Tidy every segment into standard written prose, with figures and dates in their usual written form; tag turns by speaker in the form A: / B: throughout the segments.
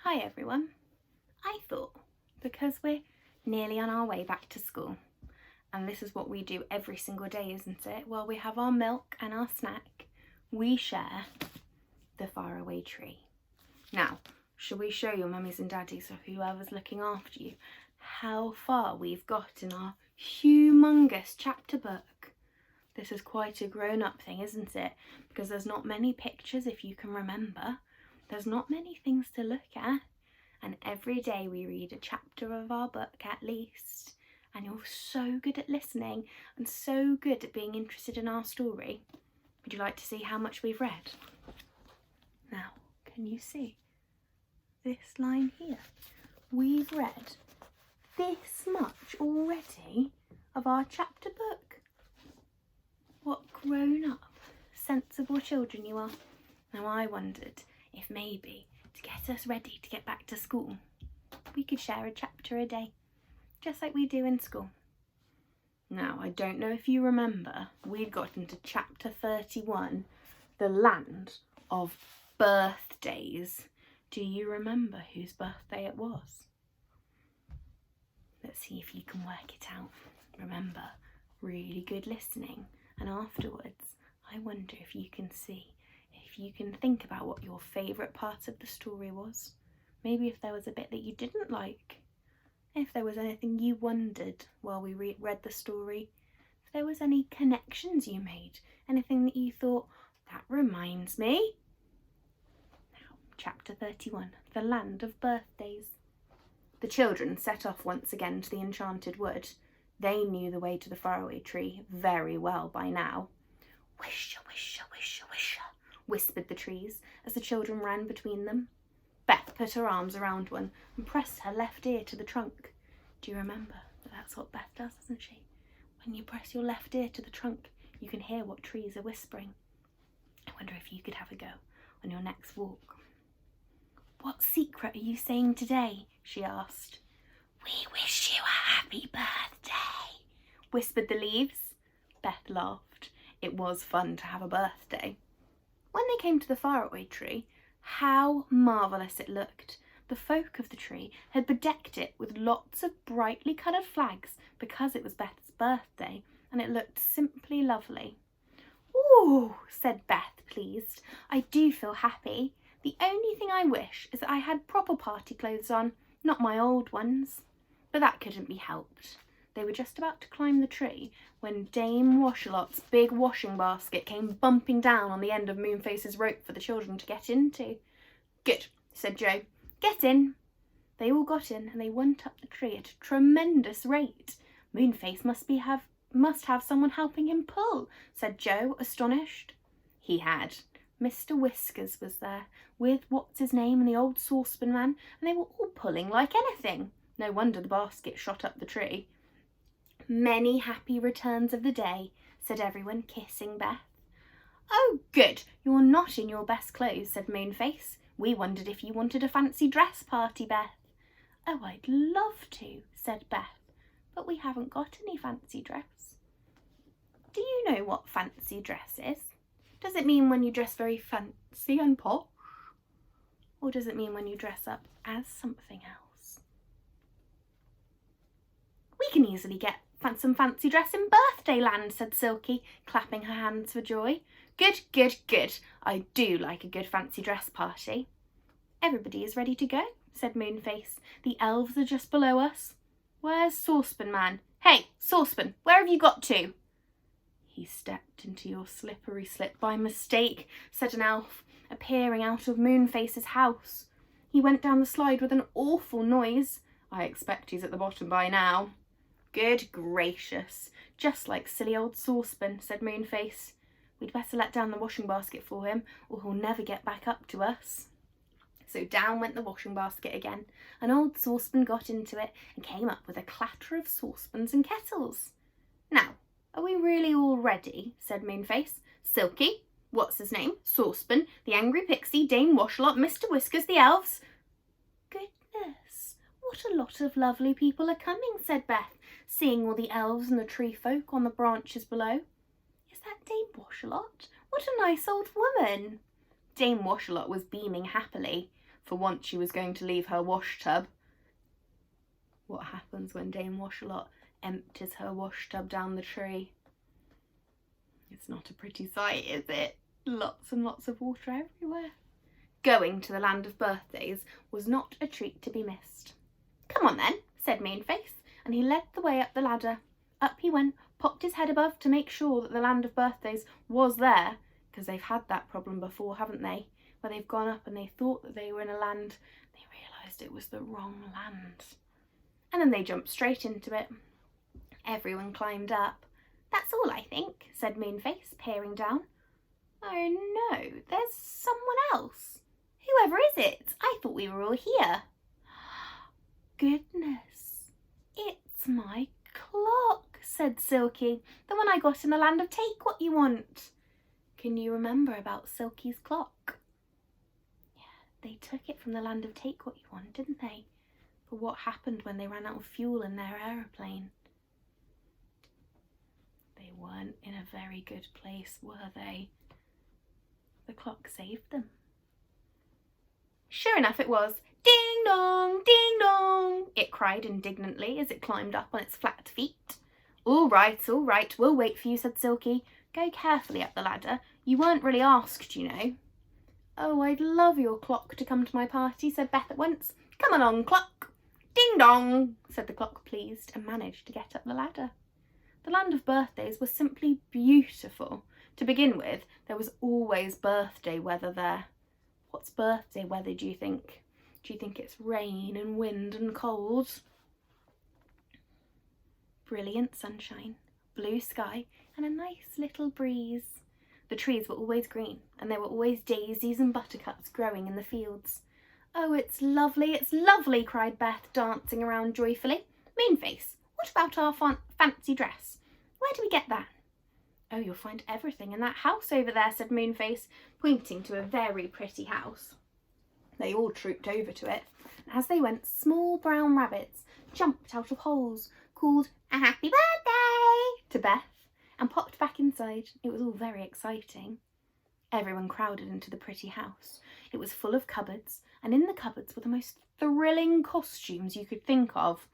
A: Hi everyone. I thought, because we're nearly on our way back to school, and this is what we do every single day, isn't it? While we have our milk and our snack, we share the Faraway tree. Now, shall we show your mummies and daddies, or whoever's looking after you, how far we've got in our humongous chapter book? This is quite a grown-up thing, isn't it? Because there's not many pictures, if you can remember. There's not many things to look at, and every day we read a chapter of our book at least, and you're so good at listening and so good at being interested in our story. Would you like to see how much we've read? Now, can you see this line here? We've read this much already of our chapter book. What grown-up, sensible children you are. Now I wondered if maybe to get us ready to get back to school, we could share a chapter a day, just like we do in school. Now, I don't know if you remember, we'd gotten to chapter 31, the land of birthdays. Do you remember whose birthday it was? Let's see if you can work it out. Remember, really good listening, and afterwards, I wonder if you can see, if you can think about what your favourite part of the story was. Maybe if there was a bit that you didn't like. If there was anything you wondered while we read the story. If there was any connections you made. Anything that you thought, that reminds me. Now, chapter 31, the land of birthdays. The children set off once again to the enchanted wood. They knew the way to the faraway tree very well by now. Wisha, wisha, wisha, wisha, whispered the trees as the children ran between them. Beth put her arms around one and pressed her left ear to the trunk. Do you remember that that's what Beth does, doesn't she? When you press your left ear to the trunk, you can hear what trees are whispering. I wonder if you could have a go on your next walk. What secret are you saying today? She asked. We wish you a happy birthday, whispered the leaves. Beth laughed. It was fun to have a birthday. When they came to the faraway tree, how marvellous it looked. The folk of the tree had bedecked it with lots of brightly coloured flags because it was Beth's birthday, and it looked simply lovely. Ooh, said Beth, pleased. I do feel happy. The only thing I wish is that I had proper party clothes on, not my old ones. But that couldn't be helped. They were just about to climb the tree when Dame Washalot's big washing basket came bumping down on the end of Moonface's rope for the children to get into. Good, said Joe. Get in. They all got in and they went up the tree at a tremendous rate. Moonface must have someone helping him pull, said Joe, astonished. He had. Mr. Whiskers was there, with what's-his-name and the old saucepan man, and they were all pulling like anything. No wonder the basket shot up the tree. Many happy returns of the day, said everyone, kissing Beth. Oh, good, you're not in your best clothes, said Moonface. We wondered if you wanted a fancy dress party, Beth. Oh, I'd love to, said Beth, but we haven't got any fancy dress. Do you know what fancy dress is? Does it mean when you dress very fancy and posh? Or does it mean when you dress up as something else? We can easily get some fancy dress in birthday land, said Silky, clapping her hands for joy. Good, good, good. I do like a good fancy dress party. Everybody is ready to go, said Moonface. The elves are just below us. Where's Saucepan Man? Hey, Saucepan, where have you got to? He stepped into your slippery slip by mistake, said an elf, appearing out of Moonface's house. He went down the slide with an awful noise. I expect he's at the bottom by now. Good gracious, just like silly old Saucepan, said Moonface. We'd better let down the washing basket for him, or he'll never get back up to us. So down went the washing basket again, and old Saucepan got into it and came up with a clatter of saucepans and kettles. Now, are we really all ready? Said Moonface. Silky, what's his name? Saucepan, the angry pixie, Dame Washalot, Mr. Whiskers, the elves. Goodness, what a lot of lovely people are coming, said Beth, seeing all the elves and the tree folk on the branches below. Is that Dame Washalot? What a nice old woman. Dame Washalot was beaming happily. For once she was going to leave her wash tub. What happens when Dame Wash-a-Lot empties her wash tub down the tree? It's not a pretty sight, is it? Lots and lots of water everywhere. Going to the land of birthdays was not a treat to be missed. Come on then, said Moonface, and he led the way up the ladder. Up he went, popped his head above to make sure that the land of birthdays was there, because they've had that problem before, haven't they? Where they've gone up and they thought that they were in a land, they realised it was the wrong land. And then they jumped straight into it. Everyone climbed up. That's all, I think, said Moonface, peering down. Oh no, there's someone else. Whoever is it? I thought we were all here. Goodness, it's my clock, said Silky, the one I got in the land of Take What You Want. Can you remember about Silky's clock? Yeah, they took it from the land of Take What You Want, didn't they? For what happened when they ran out of fuel in their aeroplane. They weren't in a very good place, were they? The clock saved them. Sure enough it was. Ding dong, ding dong, it cried indignantly as it climbed up on its flat feet. All right, we'll wait for you, said Silky. Go carefully up the ladder. You weren't really asked, you know. Oh, I'd love your clock to come to my party, said Beth at once. Come along, clock. Ding dong, said the clock, pleased, and managed to get up the ladder. The land of birthdays was simply beautiful. To begin with, there was always birthday weather there. What's birthday weather, do you think? Do you think it's rain and wind and cold? Brilliant sunshine, blue sky, and a nice little breeze. The trees were always green, and there were always daisies and buttercups growing in the fields. Oh, it's lovely, cried Beth, dancing around joyfully. Moonface, what about our fancy dress? Where do we get that? Oh, you'll find everything in that house over there, said Moonface, pointing to a very pretty house. They all trooped over to it, and as they went, small brown rabbits jumped out of holes, called a happy birthday to Beth, and popped back inside. It was all very exciting. Everyone crowded into the pretty house. It was full of cupboards, and in the cupboards were the most thrilling costumes you could think of.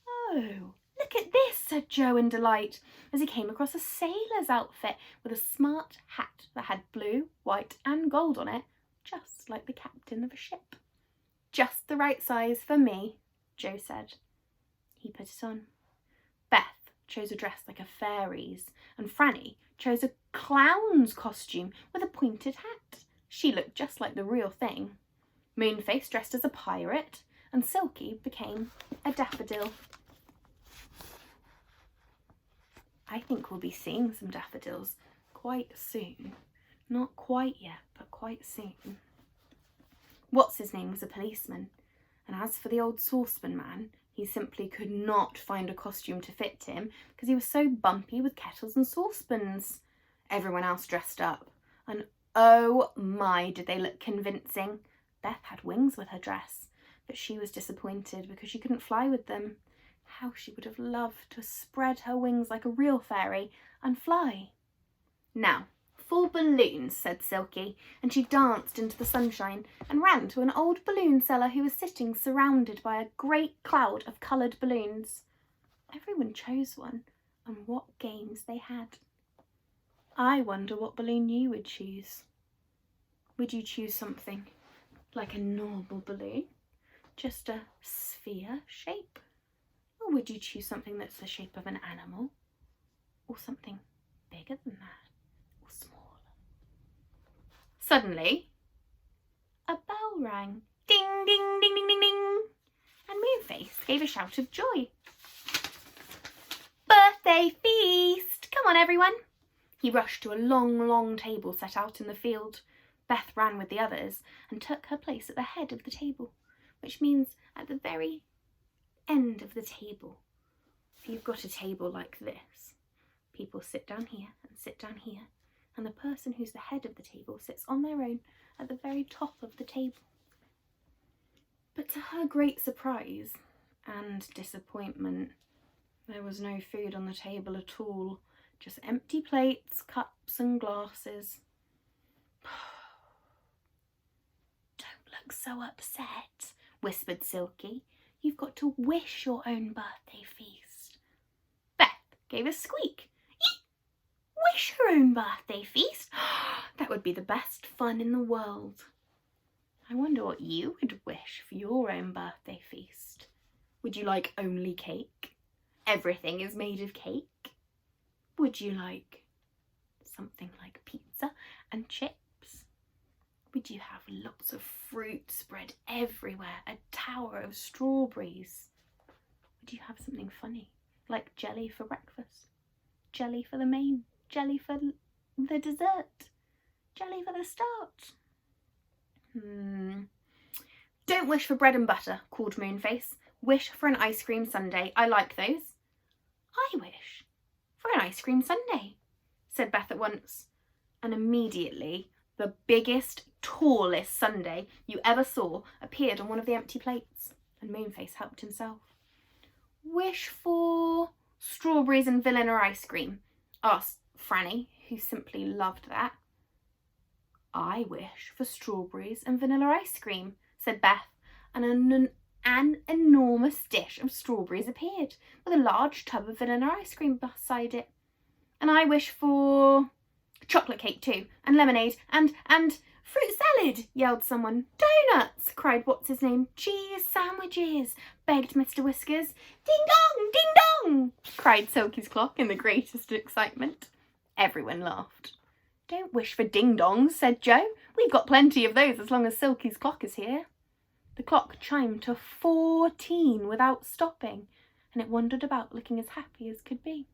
A: Oh, look at this, said Joe in delight, as he came across a sailor's outfit with a smart hat that had blue, white and gold on it, just like the captain of a ship. Just the right size for me, Joe said. He put it on. Beth chose a dress like a fairy's, and Franny chose a clown's costume with a pointed hat. She looked just like the real thing. Moonface dressed as a pirate, and Silky became a daffodil. I think we'll be seeing some daffodils quite soon. Not quite yet, but quite soon. What's-his-name was a policeman, and as for the old saucepan man, he simply could not find a costume to fit him because he was so bumpy with kettles and saucepans. Everyone else dressed up, and oh my, did they look convincing. Beth had wings with her dress, but she was disappointed because she couldn't fly with them. How she would have loved to spread her wings like a real fairy and fly. Now, for balloons, said Silky, and she danced into the sunshine and ran to an old balloon seller who was sitting surrounded by a great cloud of coloured balloons. Everyone chose one, and what games they had. I wonder what balloon you would choose. Would you choose something like a normal balloon, just a sphere shape? Or would you choose something that's the shape of an animal? Or something bigger than that? Or smaller? Suddenly, a bell rang. Ding, ding, ding, ding, ding, ding. And Moonface gave a shout of joy. Birthday feast! Come on, everyone. He rushed to a long, long table set out in the field. Beth ran with the others and took her place at the head of the table, which means at the very end of the table. If you've got a table like this, people sit down here and sit down here, and the person who's the head of the table sits on their own at the very top of the table. But to her great surprise and disappointment, there was no food on the table at all, just empty plates, cups and glasses. Don't look look so upset, whispered Silky. You've got to wish your own birthday feast. Beth gave a squeak. Wish her own birthday feast? That would be the best fun in the world. I wonder what you would wish for your own birthday feast. Would you like only cake? Everything is made of cake. Would you like something like pizza and chips? Would you have lots of fruit spread everywhere, a tower of strawberries? Would you have something funny, like jelly for breakfast, jelly for the main, jelly for the dessert, jelly for the start? Don't wish for bread and butter, called Moonface. Wish for an ice cream sundae. I like those. I wish for an ice cream sundae, said Beth at once. And immediately the biggest, tallest sundae you ever saw appeared on one of the empty plates, and Moonface helped himself. Wish for strawberries and vanilla ice cream, asked Franny, who simply loved that. I wish for strawberries and vanilla ice cream, said Beth, and an enormous dish of strawberries appeared, with a large tub of vanilla ice cream beside it. And I wish for chocolate cake too, and lemonade, and fruit salad, yelled someone. Donuts, cried what's-his-name. Cheese sandwiches, begged Mr. Whiskers. Ding dong, ding dong, cried Silky's clock in the greatest excitement. Everyone laughed. Don't wish for ding-dongs, said Joe. We've got plenty of those as long as Silky's clock is here. The clock chimed to 14 without stopping, and it wandered about looking as happy as could be.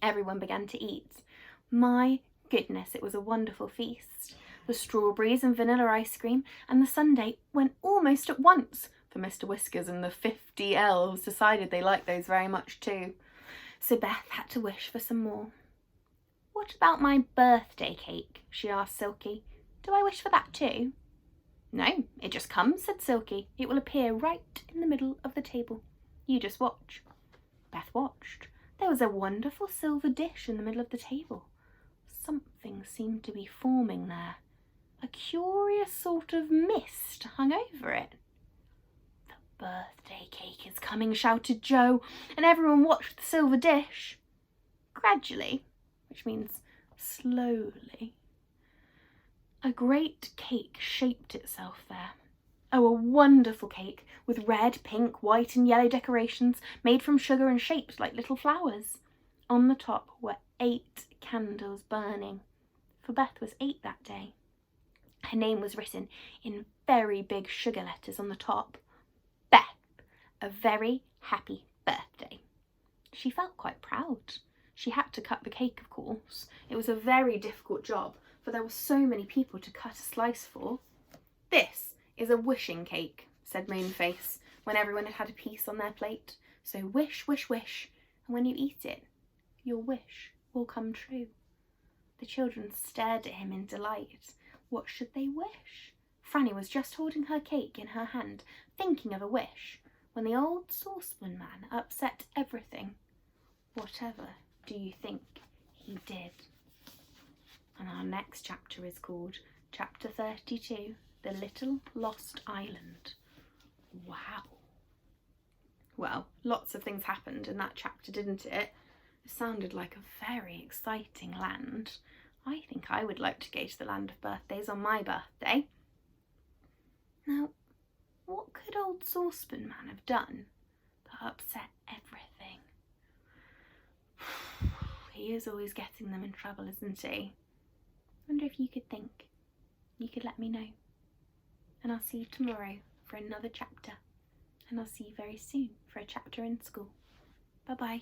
A: Everyone began to eat. My goodness, it was a wonderful feast. The strawberries and vanilla ice cream and the sundae went almost at once, for Mr. Whiskers and the 50 elves decided they liked those very much too. So Beth had to wish for some more. What about my birthday cake? She asked Silky. Do I wish for that too? No, it just comes, said Silky. It will appear right in the middle of the table. You just watch. Beth watched. There was a wonderful silver dish in the middle of the table. Something seemed to be forming there. A curious sort of mist hung over it. The birthday cake is coming, shouted Joe, and everyone watched the silver dish. Gradually, which means slowly, a great cake shaped itself there. Oh, a wonderful cake with red, pink, white and yellow decorations made from sugar and shaped like little flowers. On the top were 8 candles burning, for Beth was 8 that day. Her name was written in very big sugar letters on the top. Beth, a very happy birthday. She felt quite proud. She had to cut the cake, of course. It was a very difficult job, for there were so many people to cut a slice for. This is a wishing cake, said Moonface, when everyone had had a piece on their plate. So wish, wish, wish, and when you eat it, your wish will come true. The children stared at him in delight. What should they wish? Franny was just holding her cake in her hand, thinking of a wish, when the old saucepan man upset everything. Whatever do you think he did? And our next chapter is called Chapter 32, The Little Lost Island. Wow. Well, lots of things happened in that chapter, didn't it? It sounded like a very exciting land. I think I would like to go to the land of birthdays on my birthday. Now, what could old Saucepan Man have done that upset everything? He is always getting them in trouble, isn't he? I wonder if you could think. You could let me know. And I'll see you tomorrow for another chapter. And I'll see you very soon for a chapter in school. Bye-bye.